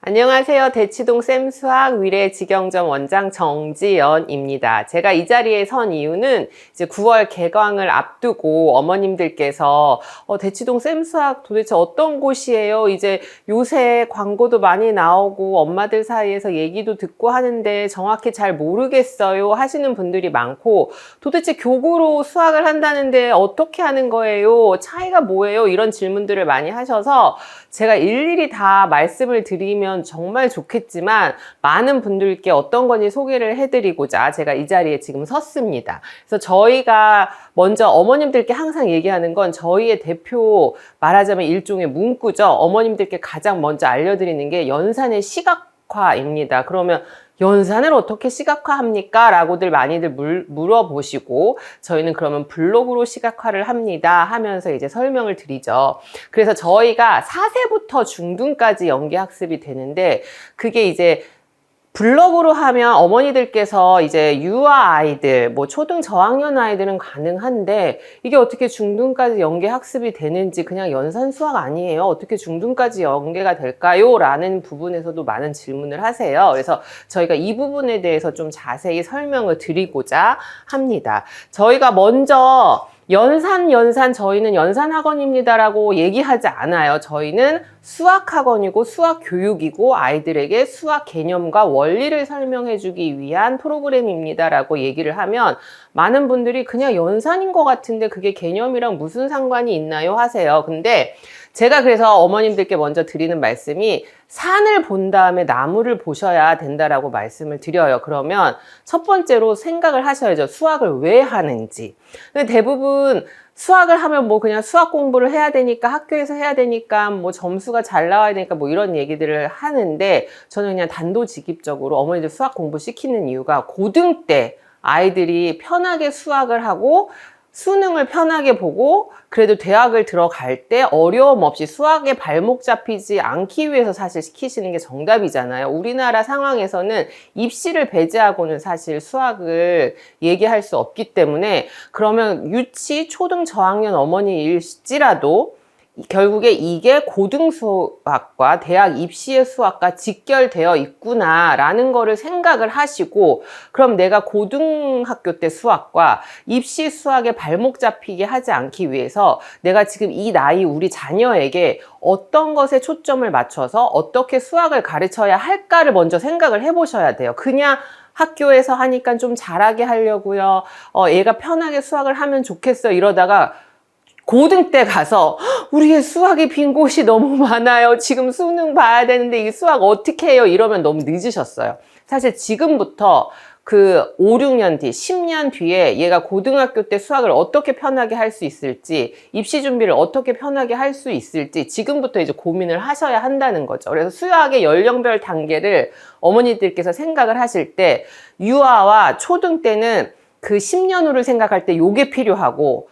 안녕하세요. 대치동 쌤수학 위례직영점 원장 정지연입니다. 제가 이 자리에 선 이유는 이제 9월 개강을 앞두고 어머님들께서 대치동 쌤수학 도대체 어떤 곳이에요? 이제 요새 광고도 많이 나오고 엄마들 사이에서 얘기도 듣고 하는데 정확히 잘 모르겠어요 하시는 분들이 많고, 도대체 교구로 수학을 한다는데 어떻게 하는 거예요? 차이가 뭐예요? 이런 질문들을 많이 하셔서 제가 일일이 다 말씀을 드리면 정말 좋겠지만 많은 분들께 어떤 건지 소개를 해드리고자 제가 이 자리에 지금 섰습니다. 그래서 저희가 먼저 어머님들께 항상 얘기하는 건 저희의 대표, 말하자면 일종의 문구죠. 어머님들께 가장 먼저 알려드리는 게 연산의 시각화입니다. 그러면 연산을 어떻게 시각화합니까? 라고들 많이들 물어보시고, 저희는 그러면 블록으로 시각화를 합니다 하면서 이제 설명을 드리죠. 그래서 저희가 4세부터 중등까지 연계학습이 되는데, 그게 이제 블럭으로 하면 어머니들께서 이제 유아 아이들, 뭐 초등 저학년 아이들은 가능한데, 이게 어떻게 중등까지 연계 학습이 되는지, 그냥 연산 수학 아니에요? 어떻게 중등까지 연계가 될까요? 라는 부분에서도 많은 질문을 하세요. 그래서 저희가 이 부분에 대해서 좀 자세히 설명을 드리고자 합니다. 저희가 먼저 연산 저희는 연산학원입니다라고 얘기하지 않아요. 저희는 수학학원이고 수학교육이고 아이들에게 수학 개념과 원리를 설명해주기 위한 프로그램입니다라고 얘기를 하면 많은 분들이 그냥 연산인 것 같은데 그게 개념이랑 무슨 상관이 있나요? 하세요. 근데 제가 그래서 어머님들께 먼저 드리는 말씀이, 산을 본 다음에 나무를 보셔야 된다라고 말씀을 드려요. 그러면 첫 번째로 생각을 하셔야죠. 수학을 왜 하는지. 근데 대부분 수학을 하면 뭐 그냥 수학 공부를 해야 되니까, 학교에서 해야 되니까, 뭐 점수가 잘 나와야 되니까 뭐 이런 얘기들을 하는데, 저는 그냥 단도직입적으로 어머니들 수학 공부 시키는 이유가, 고등 때 아이들이 편하게 수학을 하고 수능을 편하게 보고 그래도 대학을 들어갈 때 어려움 없이 수학에 발목 잡히지 않기 위해서 사실 시키시는 게 정답이잖아요. 우리나라 상황에서는 입시를 배제하고는 사실 수학을 얘기할 수 없기 때문에, 그러면 유치 초등 저학년 어머니일지라도 결국에 이게 고등 수학과 대학 입시의 수학과 직결되어 있구나라는 거를 생각을 하시고, 그럼 내가 고등학교 때 수학과 입시 수학에 발목 잡히게 하지 않기 위해서 내가 지금 이 나이 우리 자녀에게 어떤 것에 초점을 맞춰서 어떻게 수학을 가르쳐야 할까를 먼저 생각을 해보셔야 돼요. 그냥 학교에서 하니까 좀 잘하게 하려고요. 얘가 편하게 수학을 하면 좋겠어 이러다가 고등 때 가서 우리의 수학이 빈 곳이 너무 많아요. 지금 수능 봐야 되는데 이 수학 어떻게 해요? 이러면 너무 늦으셨어요. 사실 지금부터 그 5, 6년 뒤, 10년 뒤에 얘가 고등학교 때 수학을 어떻게 편하게 할 수 있을지, 입시 준비를 어떻게 편하게 할 수 있을지 지금부터 이제 고민을 하셔야 한다는 거죠. 그래서 수학의 연령별 단계를 어머니들께서 생각을 하실 때, 유아와 초등 때는 그 10년 후를 생각할 때 요게 필요하고,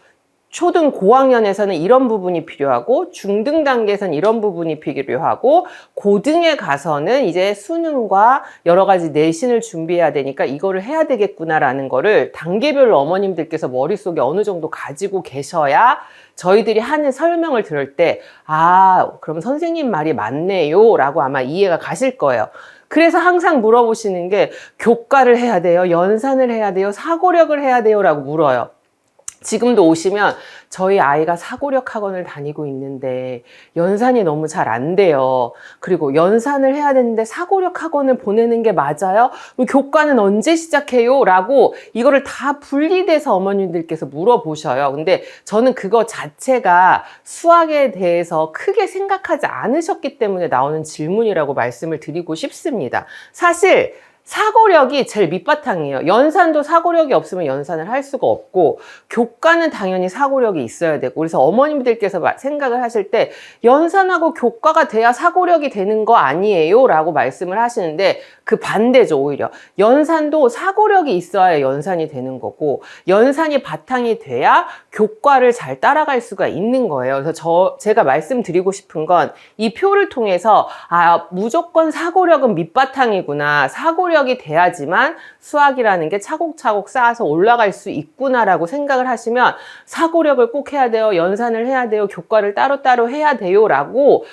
초등 고학년에서는 이런 부분이 필요하고, 중등 단계에서는 이런 부분이 필요하고, 고등에 가서는 이제 수능과 여러 가지 내신을 준비해야 되니까 이거를 해야 되겠구나라는 거를 단계별로 어머님들께서 머릿속에 어느 정도 가지고 계셔야 저희들이 하는 설명을 들을 때, 그럼 선생님 말이 맞네요 라고 아마 이해가 가실 거예요. 그래서 항상 물어보시는 게, 교과를 해야 돼요? 연산을 해야 돼요? 사고력을 해야 돼요? 라고 물어요. 지금도 오시면 저희 아이가 사고력 학원을 다니고 있는데 연산이 너무 잘 안 돼요. 그리고 연산을 해야 되는데 사고력 학원을 보내는 게 맞아요? 교과는 언제 시작해요? 라고 이거를 다 분리돼서 어머님들께서 물어보셔요. 근데 저는 그거 자체가 수학에 대해서 크게 생각하지 않으셨기 때문에 나오는 질문이라고 말씀을 드리고 싶습니다. 사실 사고력이 제일 밑바탕이에요. 연산도 사고력이 없으면 연산을 할 수가 없고, 교과는 당연히 사고력이 있어야 되고, 그래서 어머님들께서 생각을 하실 때 연산하고 교과가 돼야 사고력이 되는 거 아니에요? 라고 말씀을 하시는데, 그 반대죠. 오히려 연산도 사고력이 있어야 연산이 되는 거고, 연산이 바탕이 돼야 교과를 잘 따라갈 수가 있는 거예요. 그래서 제가 말씀드리고 싶은 건, 이 표를 통해서 무조건 사고력은 밑바탕이구나, 사고력이 돼야지만 수학이라는 게 차곡차곡 쌓아서 올라갈 수 있구나라고 생각을 하시면, 사고력을 꼭 해야 돼요, 연산을 해야 돼요, 교과를 따로따로 해야 돼요 라고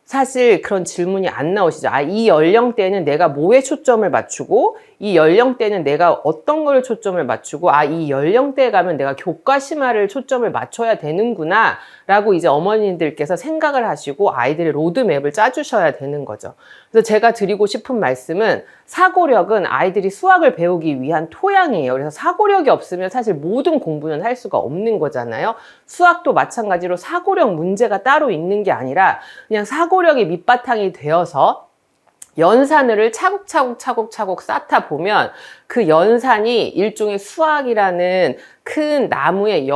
사실 그런 질문이 안 나오시죠. 아, 이 연령대는 내가 뭐에 초점을 맞추고, 이 연령대는 내가 어떤 걸 초점을 맞추고, 아, 이 연령대에 가면 내가 교과 심화를 초점을 맞춰야 되는구나 라고 이제 어머님들께서 생각을 하시고 아이들의 로드맵을 짜주셔야 되는 거죠. 그래서 제가 드리고 싶은 말씀은, 사고력은 아이들이 수학을 배우기 위한 토양이에요. 그래서 사고력이 없으면 사실 모든 공부는 할 수가 없는 거잖아요. 수학도 마찬가지로 사고력 문제가 따로 있는 게 아니라 그냥 사고력이 밑바탕이 되어서 연산을 차곡차곡 쌓다 보면 그 연산이 일종의 수학이라는 큰 나무에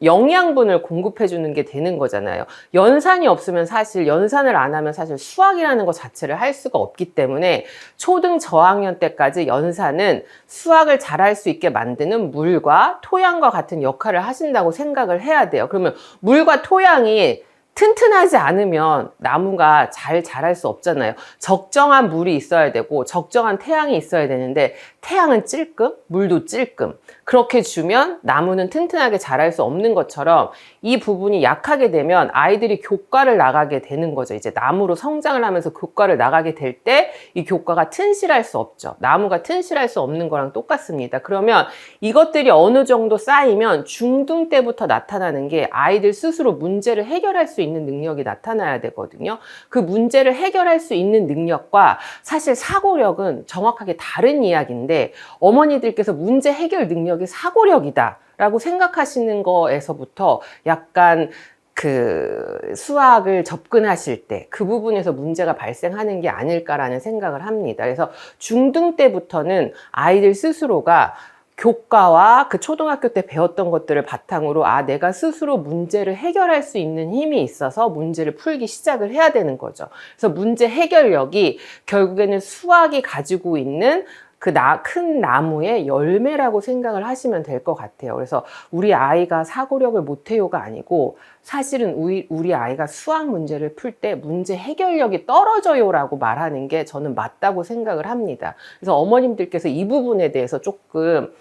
영양분을 공급해 주는 게 되는 거잖아요. 연산이 없으면 사실, 연산을 안 하면 사실 수학이라는 것 자체를 할 수가 없기 때문에 초등 저학년 때까지 연산은 수학을 잘할 수 있게 만드는 물과 토양과 같은 역할을 하신다고 생각을 해야 돼요. 그러면 물과 토양이 튼튼하지 않으면 나무가 잘 자랄 수 없잖아요. 적정한 물이 있어야 되고 적정한 태양이 있어야 되는데, 태양은 찔끔, 물도 찔끔. 그렇게 주면 나무는 튼튼하게 자랄 수 없는 것처럼 이 부분이 약하게 되면 아이들이 교과를 나가게 되는 거죠. 이제 나무로 성장을 하면서 교과를 나가게 될 때 이 교과가 튼실할 수 없죠. 나무가 튼실할 수 없는 거랑 똑같습니다. 그러면 이것들이 어느 정도 쌓이면 중등 때부터 나타나는 게 아이들 스스로 문제를 해결할 수 있는 능력이 나타나야 되거든요. 그 문제를 해결할 수 있는 능력과 사실 사고력은 정확하게 다른 이야기인데, 어머니들께서 문제 해결 능력이 사고력이다 라고 생각하시는 거에서부터 약간 그 수학을 접근하실 때 그 부분에서 문제가 발생하는 게 아닐까라는 생각을 합니다. 그래서 중등 때부터는 아이들 스스로가 교과와 그 초등학교 때 배웠던 것들을 바탕으로, 아, 내가 스스로 문제를 해결할 수 있는 힘이 있어서 문제를 풀기 시작을 해야 되는 거죠. 그래서 문제 해결력이 결국에는 수학이 가지고 있는 그 큰 나무의 열매라고 생각을 하시면 될 것 같아요. 그래서 우리 아이가 사고력을 못해요가 아니고, 사실은 우리 아이가 수학 문제를 풀 때 문제 해결력이 떨어져요라고 말하는 게 저는 맞다고 생각을 합니다. 그래서 어머님들께서 이 부분에 대해서 조금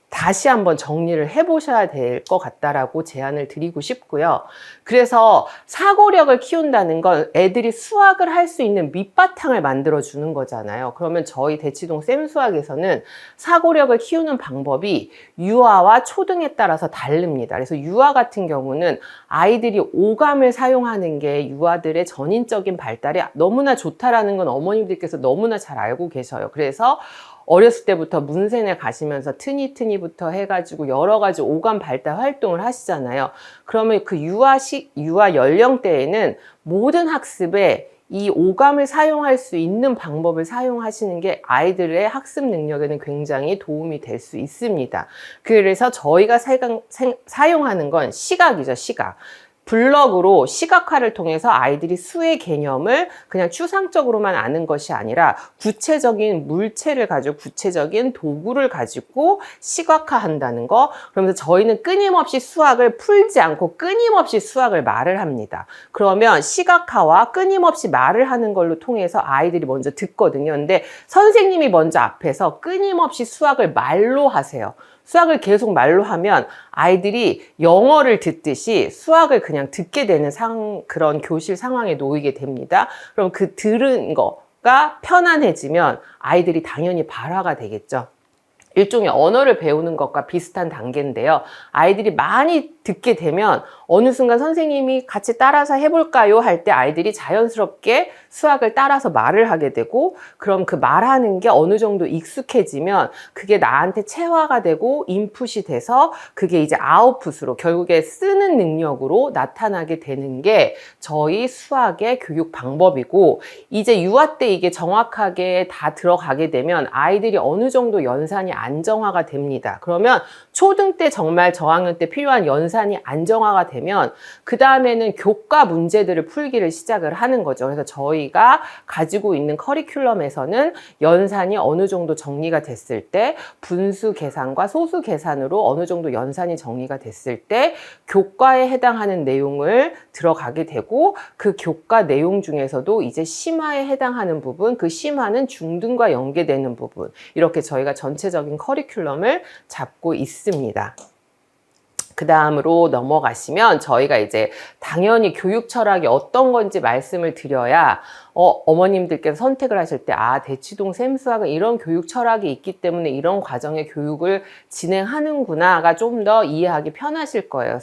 다시 한번 정리를 해보셔야 될 것 같다라고 제안을 드리고 싶고요. 그래서 사고력을 키운다는 건 애들이 수학을 할 수 있는 밑바탕을 만들어주는 거잖아요. 그러면 저희 대치동 쌤수학에서는 사고력을 키우는 방법이 유아와 초등에 따라서 다릅니다. 그래서 유아 같은 경우는 아이들이 오감을 사용하는 게 유아들의 전인적인 발달에 너무나 좋다라는 건 어머님들께서 너무나 잘 알고 계셔요. 그래서 어렸을 때부터 문센에 가시면서 트니트니부터 해가지고 여러 가지 오감 발달 활동을 하시잖아요. 그러면 그 유아 연령대에는 모든 학습에 이 오감을 사용할 수 있는 방법을 사용하시는 게 아이들의 학습 능력에는 굉장히 도움이 될 수 있습니다. 그래서 저희가 사용하는 건 시각이죠, 시각. 블럭으로 시각화를 통해서 아이들이 수의 개념을 그냥 추상적으로만 아는 것이 아니라 구체적인 물체를 가지고 구체적인 도구를 가지고 시각화한다는 거. 그러면서 저희는 끊임없이 수학을 풀지 않고 끊임없이 수학을 말을 합니다. 그러면 시각화와 끊임없이 말을 하는 걸로 통해서 아이들이 먼저 듣거든요. 근데 선생님이 먼저 앞에서 끊임없이 수학을 말로 하세요. 수학을 계속 말로 하면 아이들이 영어를 듣듯이 수학을 그냥 듣게 되는 그런 교실 상황에 놓이게 됩니다. 그럼 그 들은 거가 편안해지면 아이들이 당연히 발화가 되겠죠. 일종의 언어를 배우는 것과 비슷한 단계인데요. 아이들이 많이 듣게 되면 어느 순간 선생님이 같이 따라서 해볼까요? 할 때 아이들이 자연스럽게 수학을 따라서 말을 하게 되고, 그럼 그 말하는 게 어느 정도 익숙해지면 그게 나한테 체화가 되고 인풋이 돼서 그게 이제 아웃풋으로 결국에 쓰는 능력으로 나타나게 되는 게 저희 수학의 교육 방법이고, 이제 유아 때 이게 정확하게 다 들어가게 되면 아이들이 어느 정도 연산이 안정화가 됩니다. 그러면 초등 때 정말 저학년 때 필요한 연산이 안정화가 되면 그 다음에는 교과 문제들을 풀기를 시작을 하는 거죠. 그래서 저희가 가지고 있는 커리큘럼에서는 연산이 어느 정도 정리가 됐을 때 분수 계산과 소수 계산으로 어느 정도 연산이 정리가 됐을 때 교과에 해당하는 내용을 들어가게 되고, 그 교과 내용 중에서도 이제 심화에 해당하는 부분, 그 심화는 중등과 연계되는 부분, 이렇게 저희가 전체적인 커리큘럼을 잡고 있습니다. 그 다음으로 넘어가시면 저희가 이제 당연히 교육 철학이 어떤 건지 말씀을 드려야 어머님들께서 선택을 하실 때 대치동 샘수학은 이런 교육 철학이 있기 때문에 이런 과정의 교육을 진행하는구나가 좀 더 이해하기 편하실 거예요.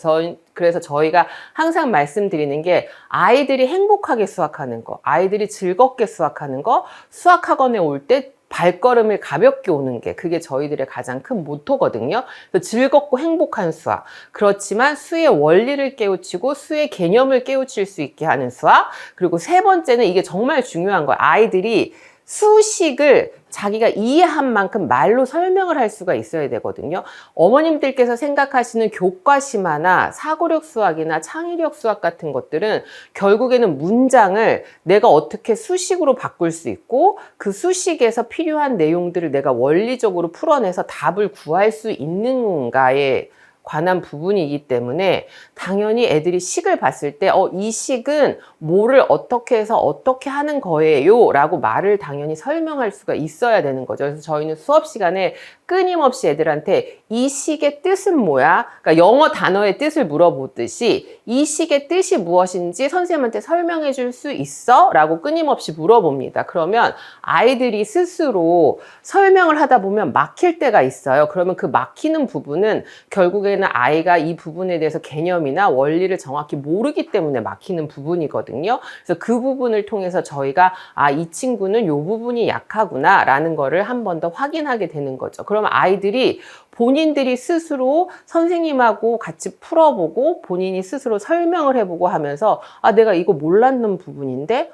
그래서 저희가 항상 말씀드리는 게 아이들이 행복하게 수학하는 거, 아이들이 즐겁게 수학하는 거, 수학학원에 올 때 발걸음을 가볍게 오는 게 그게 저희들의 가장 큰 모토거든요. 그래서 즐겁고 행복한 수학. 그렇지만 수의 원리를 깨우치고 수의 개념을 깨우칠 수 있게 하는 수학. 그리고 세 번째는 이게 정말 중요한 거예요. 아이들이 수식을 자기가 이해한 만큼 말로 설명을 할 수가 있어야 되거든요. 어머님들께서 생각하시는 교과심화나 사고력 수학이나 창의력 수학 같은 것들은 결국에는 문장을 내가 어떻게 수식으로 바꿀 수 있고 그 수식에서 필요한 내용들을 내가 원리적으로 풀어내서 답을 구할 수 있는가에 관한 부분이기 때문에 당연히 애들이 식을 봤을 때 이 식은 뭐를 어떻게 해서 어떻게 하는 거예요 라고 말을 당연히 설명할 수가 있어야 되는 거죠. 그래서 저희는 수업 시간에 끊임없이 애들한테 이 식의 뜻은 뭐야? 그러니까 영어 단어의 뜻을 물어보듯이 이 식의 뜻이 무엇인지 선생님한테 설명해 줄 수 있어? 라고 끊임없이 물어봅니다. 그러면 아이들이 스스로 설명을 하다 보면 막힐 때가 있어요. 그러면 그 막히는 부분은 결국에는 아이가 이 부분에 대해서 개념이나 원리를 정확히 모르기 때문에 막히는 부분이거든요. 그래서 그 부분을 통해서 저희가 이 친구는 이 부분이 약하구나 라는 거를 한 번 더 확인하게 되는 거죠. 그러면 아이들이 본인들이 스스로 선생님하고 같이 풀어보고 본인이 스스로 설명을 해보고 하면서 내가 이거 몰랐는 부분인데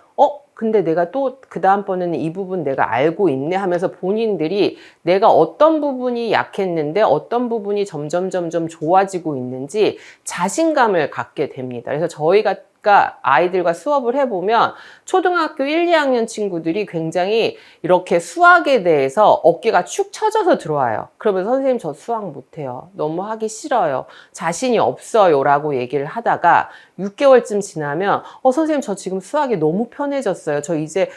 근데 내가 또 그 다음번에는 이 부분 내가 알고 있네 하면서 본인들이 내가 어떤 부분이 약했는데 어떤 부분이 점점 좋아지고 있는지 자신감을 갖게 됩니다. 그래서 저희가 아이들과 수업을 해보면 초등학교 1, 2학년 친구들이 굉장히 이렇게 수학에 대해서 어깨가 축 처져서 들어와요. 그러면 선생님 저 수학 못해요. 너무 하기 싫어요. 자신이 없어요 라고 얘기를 하다가 6개월쯤 지나면 선생님 저 지금 수학이 너무 편해졌어요. 저 이제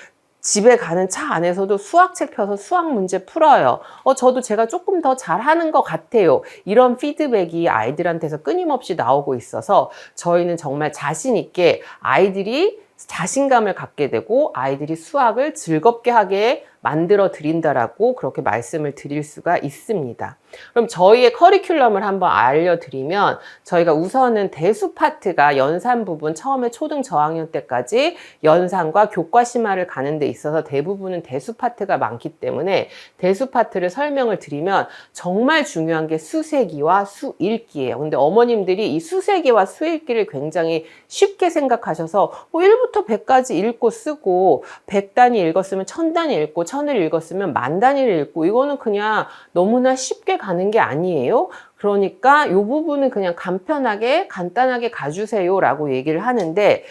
집에 가는 차 안에서도 수학책 펴서 수학 문제 풀어요. 저도 제가 조금 더 잘하는 것 같아요. 이런 피드백이 아이들한테서 끊임없이 나오고 있어서 저희는 정말 자신 있게 아이들이 자신감을 갖게 되고 아이들이 수학을 즐겁게 하게 만들어 드린다라고 그렇게 말씀을 드릴 수가 있습니다. 그럼 저희의 커리큘럼을 한번 알려드리면 저희가 우선은 대수 파트가 연산 부분 처음에 초등 저학년 때까지 연산과 교과심화를 가는 데 있어서 대부분은 대수 파트가 많기 때문에 대수 파트를 설명을 드리면 정말 중요한 게 수세기와 수읽기예요. 근데 어머님들이 이 수세기와 수읽기를 굉장히 쉽게 생각하셔서 1부터 100까지 읽고 쓰고 100단위 읽었으면 1000단위 읽고 1000을 읽었으면 10,000단위를 읽고 이거는 그냥 너무나 쉽게 가는 게 아니에요. 그러니까 이 부분은 그냥 간편하게 간단하게 가주세요 라고 얘기를 하는데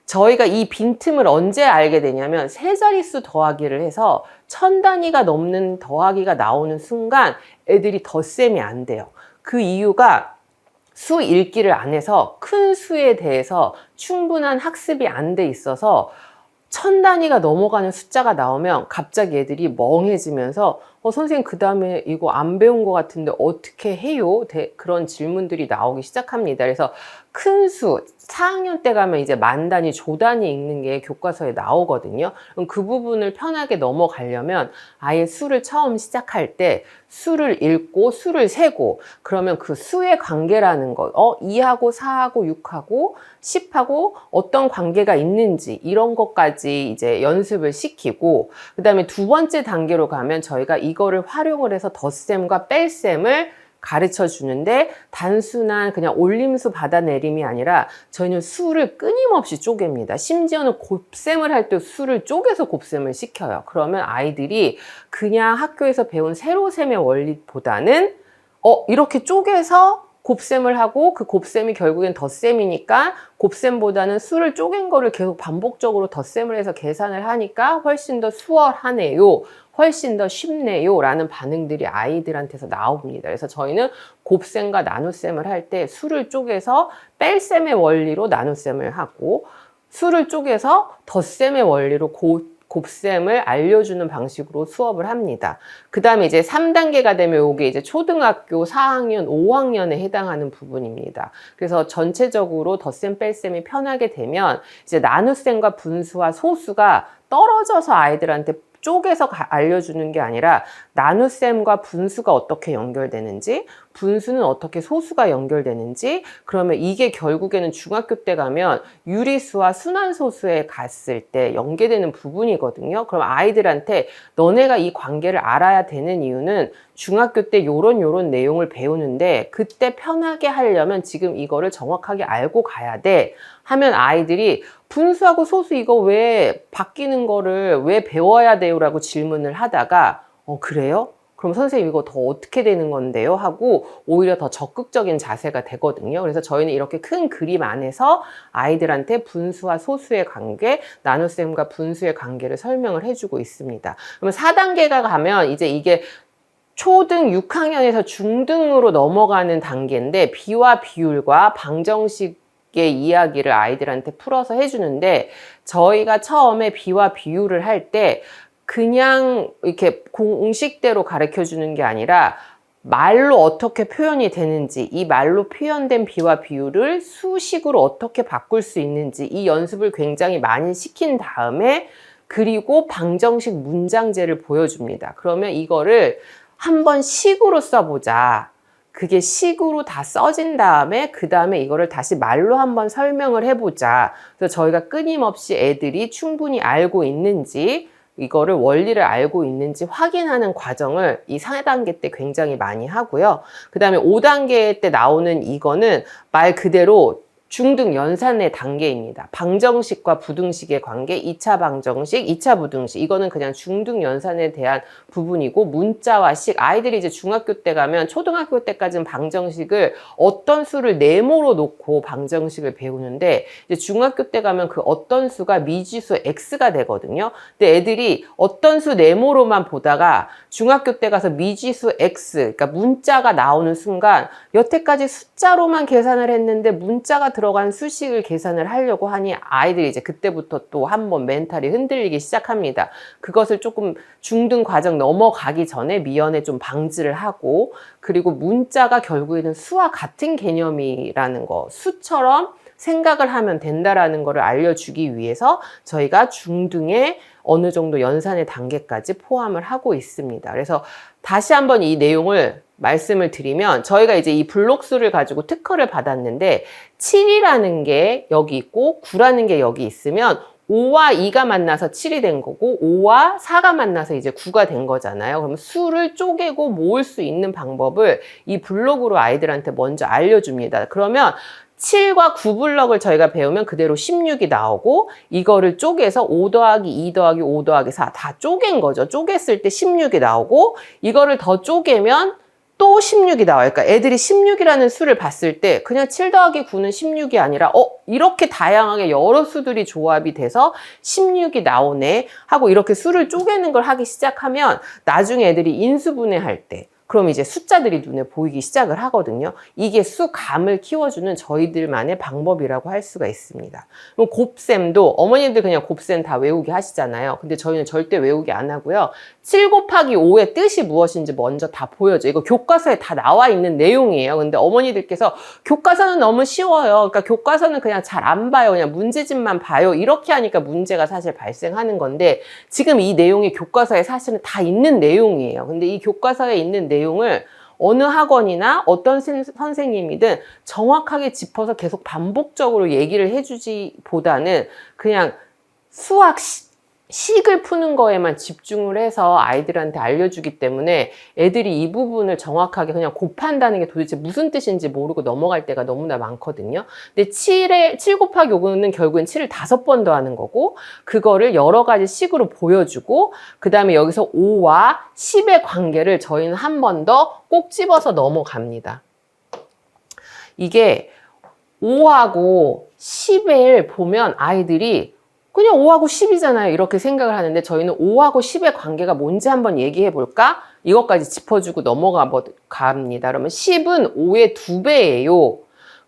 저희가 이 빈틈을 언제 알게 되냐면 세 자릿수 더하기를 해서 1000단위가 넘는 더하기가 나오는 순간 애들이 덧셈이 안 돼요. 그 이유가 수 읽기를 안 해서 큰 수에 대해서 충분한 학습이 안 돼 있어서 1000단위가 넘어가는 숫자가 나오면 갑자기 애들이 멍해지면서 선생님 그 다음에 이거 안 배운 것 같은데 어떻게 해요? 그런 질문들이 나오기 시작합니다. 그래서 큰 수, 4학년 때 가면 이제 만 단위, 조 단위 읽는 게 교과서에 나오거든요. 그럼 그 부분을 편하게 넘어가려면 아예 수를 처음 시작할 때 수를 읽고 수를 세고 그러면 그 수의 관계라는 것, 2하고 4하고 6하고 10하고 어떤 관계가 있는지 이런 것까지 이제 연습을 시키고 그 다음에 두 번째 단계로 가면 저희가 이거를 활용을 해서 덧셈과 뺄셈을 가르쳐 주는데 단순한 그냥 올림수 받아내림이 아니라 저희는 수를 끊임없이 쪼갭니다. 심지어는 곱셈을 할 때 수를 쪼개서 곱셈을 시켜요. 그러면 아이들이 그냥 학교에서 배운 세로셈의 원리보다는 이렇게 쪼개서 곱셈을 하고 그 곱셈이 결국엔 덧셈이니까 곱셈보다는 수를 쪼갠 거를 계속 반복적으로 덧셈을 해서 계산을 하니까 훨씬 더 수월하네요. 훨씬 더 쉽네요 라는 반응들이 아이들한테서 나옵니다. 그래서 저희는 곱셈과 나눗셈을 할 때 수를 쪼개서 뺄셈의 원리로 나눗셈을 하고 수를 쪼개서 덧셈의 원리로 곱셈을 알려주는 방식으로 수업을 합니다. 그 다음에 이제 3단계가 되면 이게 이제 초등학교 4학년, 5학년에 해당하는 부분입니다. 그래서 전체적으로 덧셈, 뺄셈이 편하게 되면 이제 나눗셈과 분수와 소수가 떨어져서 아이들한테 쪼개서 알려주는 게 아니라 나눗셈과 분수가 어떻게 연결되는지, 분수는 어떻게 소수가 연결되는지, 그러면 이게 결국에는 중학교 때 가면 유리수와 순환소수에 갔을 때 연계되는 부분이거든요. 그럼 아이들한테 너네가 이 관계를 알아야 되는 이유는 중학교 때 요런 내용을 배우는데 그때 편하게 하려면 지금 이거를 정확하게 알고 가야 돼 하면 아이들이 분수하고 소수 이거 왜 바뀌는 거를 왜 배워야 돼요? 라고 질문을 하다가 그래요? 그럼 선생님 이거 더 어떻게 되는 건데요? 하고 오히려 더 적극적인 자세가 되거든요. 그래서 저희는 이렇게 큰 그림 안에서 아이들한테 분수와 소수의 관계, 나눗셈과 분수의 관계를 설명을 해주고 있습니다. 그러면 4단계가 가면 이제 이게 초등 6학년에서 중등으로 넘어가는 단계인데 비와 비율과 방정식 의 이야기를 아이들한테 풀어서 해주는데 저희가 처음에 비와 비율을 할 때 그냥 이렇게 공식대로 가르쳐 주는 게 아니라 말로 어떻게 표현이 되는지, 이 말로 표현된 비와 비율을 수식으로 어떻게 바꿀 수 있는지 이 연습을 굉장히 많이 시킨 다음에 그리고 방정식 문장제를 보여줍니다. 그러면 이거를 한번 식으로 써보자. 그게 식으로 다 써진 다음에 그 다음에 이거를 다시 말로 한번 설명을 해보자. 그래서 저희가 끊임없이 애들이 충분히 알고 있는지 이거를 원리를 알고 있는지 확인하는 과정을 이 4단계 때 굉장히 많이 하고요. 그 다음에 5단계 때 나오는 이거는 말 그대로 중등 연산의 단계입니다. 방정식과 부등식의 관계, 2차 방정식, 2차 부등식. 이거는 그냥 중등 연산에 대한 부분이고 문자와 식. 아이들이 이제 중학교 때 가면 초등학교 때까지는 방정식을 어떤 수를 네모로 놓고 방정식을 배우는데 이제 중학교 때 가면 그 어떤 수가 미지수 x가 되거든요. 근데 애들이 어떤 수 네모로만 보다가 중학교 때 가서 미지수 x, 그러니까 문자가 나오는 순간 여태까지 숫자로만 계산을 했는데 문자가 들어간 수식을 계산을 하려고 하니 아이들이 이제 그때부터 또 한번 멘탈이 흔들리기 시작합니다. 그것을 조금 중등 과정 넘어가기 전에 미연에 좀 방지를 하고 그리고 문자가 결국에는 수와 같은 개념이라는 거, 수처럼 생각을 하면 된다라는 거를 알려주기 위해서 저희가 중등의 어느 정도 연산의 단계까지 포함을 하고 있습니다. 그래서 다시 한번 이 내용을 말씀을 드리면 저희가 이제 이 블록수를 가지고 특허를 받았는데 7이라는 게 여기 있고 9라는 게 여기 있으면 5와 2가 만나서 7이 된 거고 5와 4가 만나서 이제 9가 된 거잖아요. 그럼 수를 쪼개고 모을 수 있는 방법을 이 블록으로 아이들한테 먼저 알려줍니다. 그러면 7과 9 블럭을 저희가 배우면 그대로 16이 나오고 이거를 쪼개서 5 더하기 2 더하기 5 더하기 4 다 쪼갠 거죠. 쪼갰을 때 16이 나오고 이거를 더 쪼개면 또 16이 나와요. 그러니까 애들이 16이라는 수를 봤을 때 그냥 7 더하기 9는 16이 아니라 이렇게 다양하게 여러 수들이 조합이 돼서 16이 나오네 하고 이렇게 수를 쪼개는 걸 하기 시작하면 나중에 애들이 인수분해할 때 그럼 이제 숫자들이 눈에 보이기 시작을 하거든요. 이게 수감을 키워주는 저희들만의 방법이라고 할 수가 있습니다. 그럼 곱셈도 어머님들 그냥 곱셈 다 외우기 하시잖아요. 근데 저희는 절대 외우기 안 하고요. 7 곱하기 5의 뜻이 무엇인지 먼저 다 보여줘. 이거 교과서에 다 나와 있는 내용이에요. 근데 어머니들께서 교과서는 너무 쉬워요. 그러니까 교과서는 그냥 잘 안 봐요. 그냥 문제집만 봐요. 이렇게 하니까 문제가 사실 발생하는 건데 지금 이 내용이 교과서에 사실은 다 있는 내용이에요. 근데 이 교과서에 있는 내용을 어느 학원이나 어떤 선생님이든 정확하게 짚어서 계속 반복적으로 얘기를 해주지 보다는 그냥 수학 식을 푸는 거에만 집중을 해서 아이들한테 알려주기 때문에 애들이 이 부분을 정확하게 그냥 곱한다는 게 도대체 무슨 뜻인지 모르고 넘어갈 때가 너무나 많거든요. 근데 7 곱하기 5는 결국엔 7을 5번 더하는 거고 그거를 여러 가지 식으로 보여주고 그 다음에 여기서 5와 10의 관계를 저희는 한 번 더 꼭 집어서 넘어갑니다. 이게 5하고 10을 보면 아이들이 그냥 5하고 10이잖아요. 이렇게 생각을 하는데 저희는 5하고 10의 관계가 뭔지 한번 얘기해 볼까? 이것까지 짚어주고 넘어갑니다. 그러면 10은 5의 2배예요.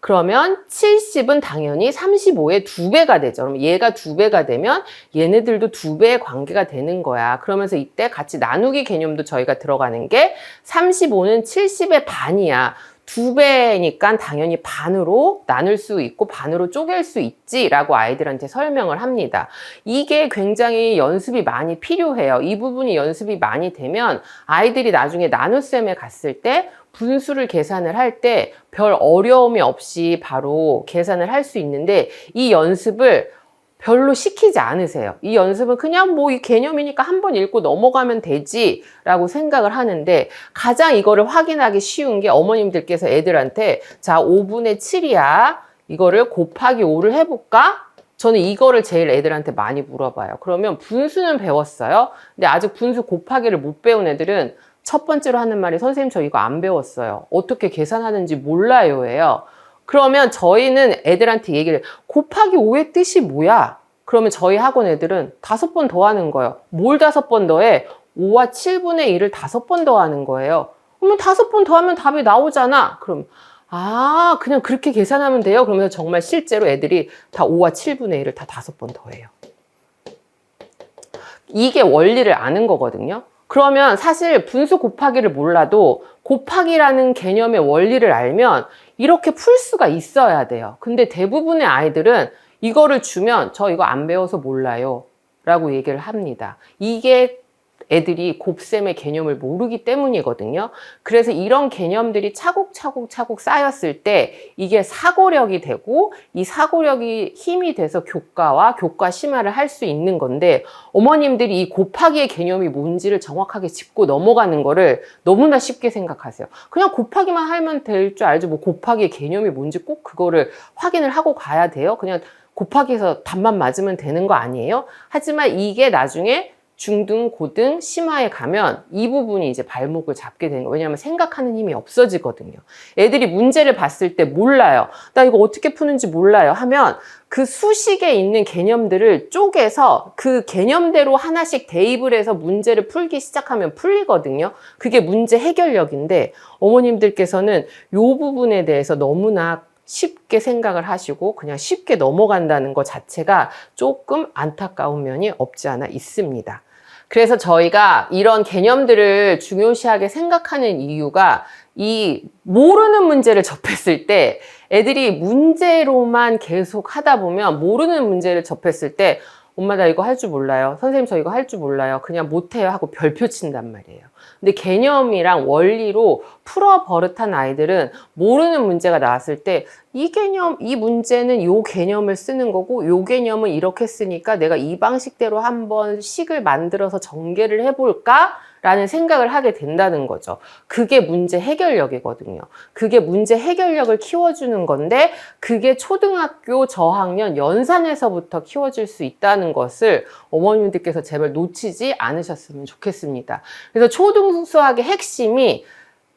그러면 70은 당연히 35의 2배가 되죠. 그럼 얘가 2배가 되면 얘네들도 2배의 관계가 되는 거야. 그러면서 이때 같이 나누기 개념도 저희가 들어가는 게 35는 70의 반이야. 2배니까 당연히 반으로 나눌 수 있고 반으로 쪼갤 수 있지라고 아이들한테 설명을 합니다. 이게 굉장히 연습이 많이 필요해요. 이 부분이 연습이 많이 되면 아이들이 나중에 나눗셈에 갔을 때 분수를 계산을 할 때 별 어려움이 없이 바로 계산을 할 수 있는데 이 연습을 별로 시키지 않으세요. 이 연습은 그냥 뭐 이 개념이니까 한번 읽고 넘어가면 되지 라고 생각을 하는데 가장 이거를 확인하기 쉬운 게 어머님들께서 애들한테 자 5분의 7이야. 이거를 곱하기 5를 해볼까? 저는 이거를 제일 애들한테 많이 물어봐요. 그러면 분수는 배웠어요. 근데 아직 분수 곱하기를 못 배운 애들은 첫 번째로 하는 말이 선생님 저 이거 안 배웠어요. 어떻게 계산하는지 몰라요 예요. 그러면 저희는 애들한테 얘기를 해요. 곱하기 5의 뜻이 뭐야? 그러면 저희 학원 애들은 5번 더 하는 거예요. 뭘 5번 더해? 5와 7분의 1을 5번 더 하는 거예요. 그러면 5번 더 하면 답이 나오잖아. 그럼 아 그냥 그렇게 계산하면 돼요? 그러면서 정말 실제로 애들이 다 5와 7분의 1을 다 5번 더 해요. 이게 원리를 아는 거거든요. 그러면 사실 분수 곱하기를 몰라도 곱하기라는 개념의 원리를 알면 이렇게 풀 수가 있어야 돼요. 근데 대부분의 아이들은 이거를 주면 저 이거 안 배워서 몰라요 라고 얘기를 합니다. 이게 애들이 곱셈의 개념을 모르기 때문이거든요. 그래서 이런 개념들이 차곡차곡 쌓였을 때 이게 사고력이 되고 이 사고력이 힘이 돼서 교과와 교과 심화를 할 수 있는 건데 어머님들이 이 곱하기의 개념이 뭔지를 정확하게 짚고 넘어가는 거를 너무나 쉽게 생각하세요. 그냥 곱하기만 하면 될 줄 알죠. 뭐 곱하기의 개념이 뭔지 꼭 그거를 확인을 하고 가야 돼요. 그냥 곱하기에서 답만 맞으면 되는 거 아니에요? 하지만 이게 나중에 중등, 고등, 심화에 가면 이 부분이 이제 발목을 잡게 되는 거예요. 왜냐하면 생각하는 힘이 없어지거든요. 애들이 문제를 봤을 때 몰라요. 나 이거 어떻게 푸는지 몰라요. 하면 그 수식에 있는 개념들을 쪼개서 그 개념대로 하나씩 대입을 해서 문제를 풀기 시작하면 풀리거든요. 그게 문제 해결력인데 어머님들께서는 이 부분에 대해서 너무나 쉽게 생각을 하시고 그냥 쉽게 넘어간다는 것 자체가 조금 안타까운 면이 없지 않아 있습니다. 그래서 저희가 이런 개념들을 중요시하게 생각하는 이유가 이 모르는 문제를 접했을 때 애들이 문제로만 계속 하다 보면 모르는 문제를 접했을 때 엄마 나 이거 할 줄 몰라요. 선생님 저 이거 할 줄 몰라요. 그냥 못해요 하고 별표 친단 말이에요. 근데 개념이랑 원리로 풀어 버릇한 아이들은 모르는 문제가 나왔을 때 이 개념, 이 문제는 요 개념을 쓰는 거고 요 개념은 이렇게 쓰니까 내가 이 방식대로 한번 식을 만들어서 전개를 해볼까? 라는 생각을 하게 된다는 거죠. 그게 문제 해결력이거든요. 그게 문제 해결력을 키워주는 건데 그게 초등학교 저학년 연산에서부터 키워질 수 있다는 것을 어머님들께서 제발 놓치지 않으셨으면 좋겠습니다. 그래서 초등수학의 핵심이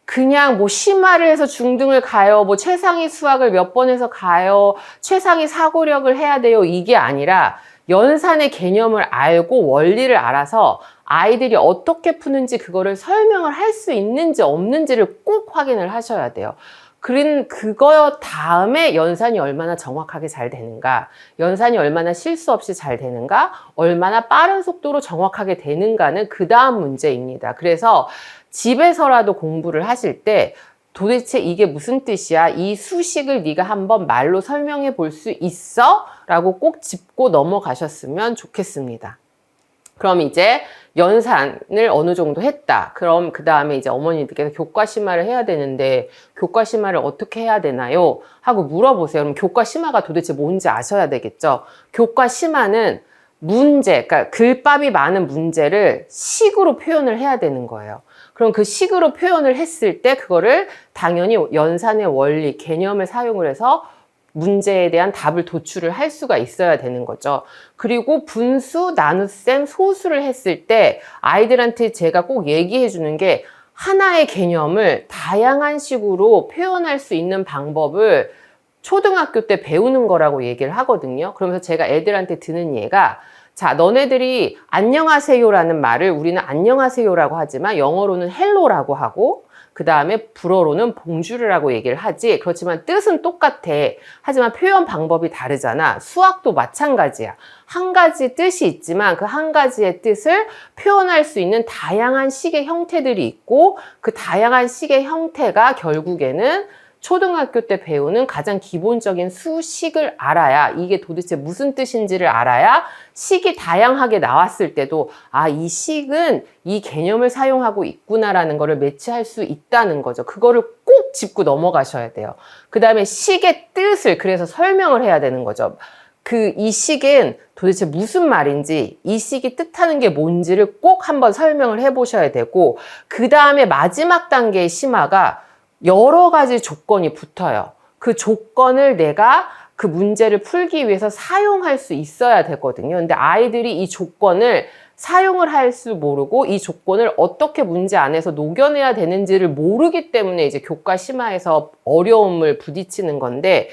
그냥 뭐 심화를 해서 중등을 가요, 뭐 최상위 수학을 몇 번 해서 가요, 최상위 사고력을 해야 돼요, 이게 아니라 연산의 개념을 알고 원리를 알아서 아이들이 어떻게 푸는지 그거를 설명을 할 수 있는지 없는지를 꼭 확인을 하셔야 돼요. 그거 다음에 연산이 얼마나 정확하게 잘 되는가, 연산이 얼마나 실수 없이 잘 되는가, 얼마나 빠른 속도로 정확하게 되는가는 그 다음 문제입니다. 그래서 집에서라도 공부를 하실 때 도대체 이게 무슨 뜻이야? 이 수식을 네가 한번 말로 설명해 볼 수 있어? 라고 꼭 짚고 넘어가셨으면 좋겠습니다. 그럼 이제 연산을 어느 정도 했다. 그럼 그 다음에 이제 어머니들께서 교과 심화를 해야 되는데 교과 심화를 어떻게 해야 되나요? 하고 물어보세요. 그럼 교과 심화가 도대체 뭔지 아셔야 되겠죠. 교과 심화는 문제, 그러니까 글밥이 많은 문제를 식으로 표현을 해야 되는 거예요. 그럼 그 식으로 표현을 했을 때 그거를 당연히 연산의 원리, 개념을 사용을 해서 문제에 대한 답을 도출을 할 수가 있어야 되는 거죠. 그리고 분수, 나눗셈, 소수를 했을 때 아이들한테 제가 꼭 얘기해 주는 게 하나의 개념을 다양한 식으로 표현할 수 있는 방법을 초등학교 때 배우는 거라고 얘기를 하거든요. 그러면서 제가 애들한테 드는 예가 자, 너네들이 안녕하세요라는 말을 우리는 안녕하세요라고 하지만 영어로는 헬로라고 하고 그 다음에 불어로는 봉주르라고 얘기를 하지. 그렇지만 뜻은 똑같아. 하지만 표현 방법이 다르잖아. 수학도 마찬가지야. 한 가지 뜻이 있지만 그 한 가지의 뜻을 표현할 수 있는 다양한 식의 형태들이 있고 그 다양한 식의 형태가 결국에는 초등학교 때 배우는 가장 기본적인 수식을 알아야 이게 도대체 무슨 뜻인지를 알아야 식이 다양하게 나왔을 때도 아, 이 식은 이 개념을 사용하고 있구나라는 거를 매치할 수 있다는 거죠. 그거를 꼭 짚고 넘어가셔야 돼요. 그 다음에 식의 뜻을 그래서 설명을 해야 되는 거죠. 이 식은 도대체 무슨 말인지 이 식이 뜻하는 게 뭔지를 꼭 한번 설명을 해 보셔야 되고 그 다음에 마지막 단계의 심화가 여러 가지 조건이 붙어요. 그 조건을 내가 그 문제를 풀기 위해서 사용할 수 있어야 되거든요. 근데 아이들이 이 조건을 사용을 할 줄 모르고 이 조건을 어떻게 문제 안에서 녹여내야 되는지를 모르기 때문에 이제 교과 심화에서 어려움을 부딪히는 건데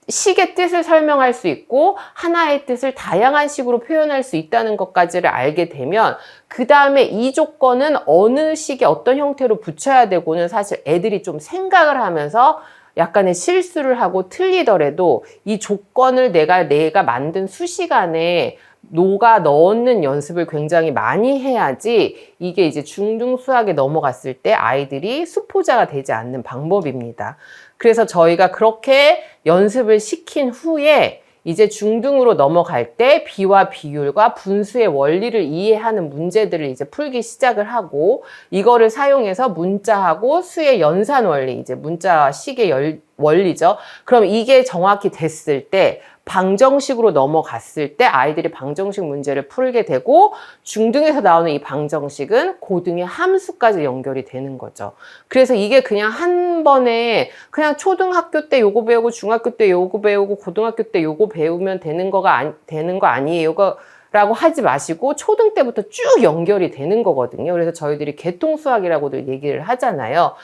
식의 뜻을 설명할 수 있고 하나의 뜻을 다양한 식으로 표현할 수 있다는 것까지를 알게 되면 그 다음에 이 조건은 어느 식의 어떤 형태로 붙여야 되고는 사실 애들이 좀 생각을 하면서 약간의 실수를 하고 틀리더라도 이 조건을 내가 만든 수식 안에 녹아 넣는 연습을 굉장히 많이 해야지 이게 이제 중등 수학에 넘어갔을 때 아이들이 수포자가 되지 않는 방법입니다. 그래서 저희가 그렇게 연습을 시킨 후에 이제 중등으로 넘어갈 때 비와 비율과 분수의 원리를 이해하는 문제들을 이제 풀기 시작을 하고 이거를 사용해서 문자하고 수의 연산 원리, 이제 문자와 식의 원리죠. 그럼 이게 정확히 됐을 때 방정식으로 넘어갔을 때 아이들이 방정식 문제를 풀게 되고 중등에서 나오는 이 방정식은 고등의 함수까지 연결이 되는 거죠. 그래서 이게 그냥 한 번에 그냥 초등학교 때 요거 배우고 중학교 때 요거 배우고 고등학교 때 요거 배우면 되는 거 아니에요. 라고 하지 마시고 초등 때부터 쭉 연결이 되는 거거든요. 그래서 저희들이 계통수학이라고도 얘기를 하잖아요.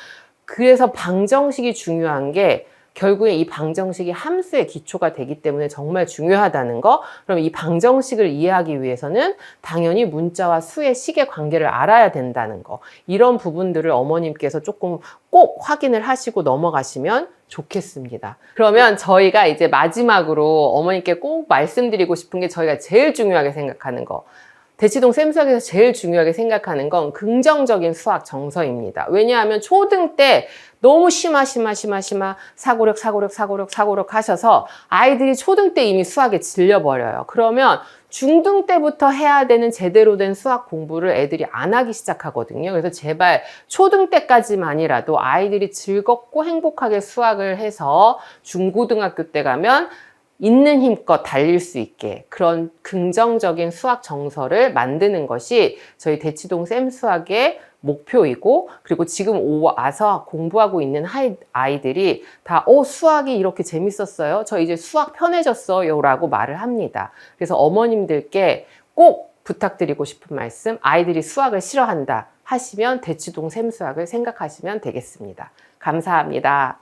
그래서 방정식이 중요한 게 결국에 이 방정식이 함수의 기초가 되기 때문에 정말 중요하다는 거. 그럼 이 방정식을 이해하기 위해서는 당연히 문자와 수의 식의 관계를 알아야 된다는 거. 이런 부분들을 어머님께서 조금 꼭 확인을 하시고 넘어가시면 좋겠습니다. 그러면 저희가 이제 마지막으로 어머님께 꼭 말씀드리고 싶은 게 저희가 제일 중요하게 생각하는 거. 대치동 쌤수학에서 제일 중요하게 생각하는 건 긍정적인 수학 정서입니다. 왜냐하면 초등 때 너무 심화 사고력 하셔서 아이들이 초등 때 이미 수학에 질려버려요. 그러면 중등 때부터 해야 되는 제대로 된 수학 공부를 애들이 안 하기 시작하거든요. 그래서 제발 초등 때까지만이라도 아이들이 즐겁고 행복하게 수학을 해서 중고등학교 때 가면 있는 힘껏 달릴 수 있게 그런 긍정적인 수학 정서를 만드는 것이 저희 대치동 쌤수학의 목표이고 그리고 지금 와서 공부하고 있는 아이들이 다 수학이 이렇게 재밌었어요. 저 이제 수학 편해졌어요 라고 말을 합니다. 그래서 어머님들께 꼭 부탁드리고 싶은 말씀 아이들이 수학을 싫어한다 하시면 대치동 쌤수학을 생각하시면 되겠습니다. 감사합니다.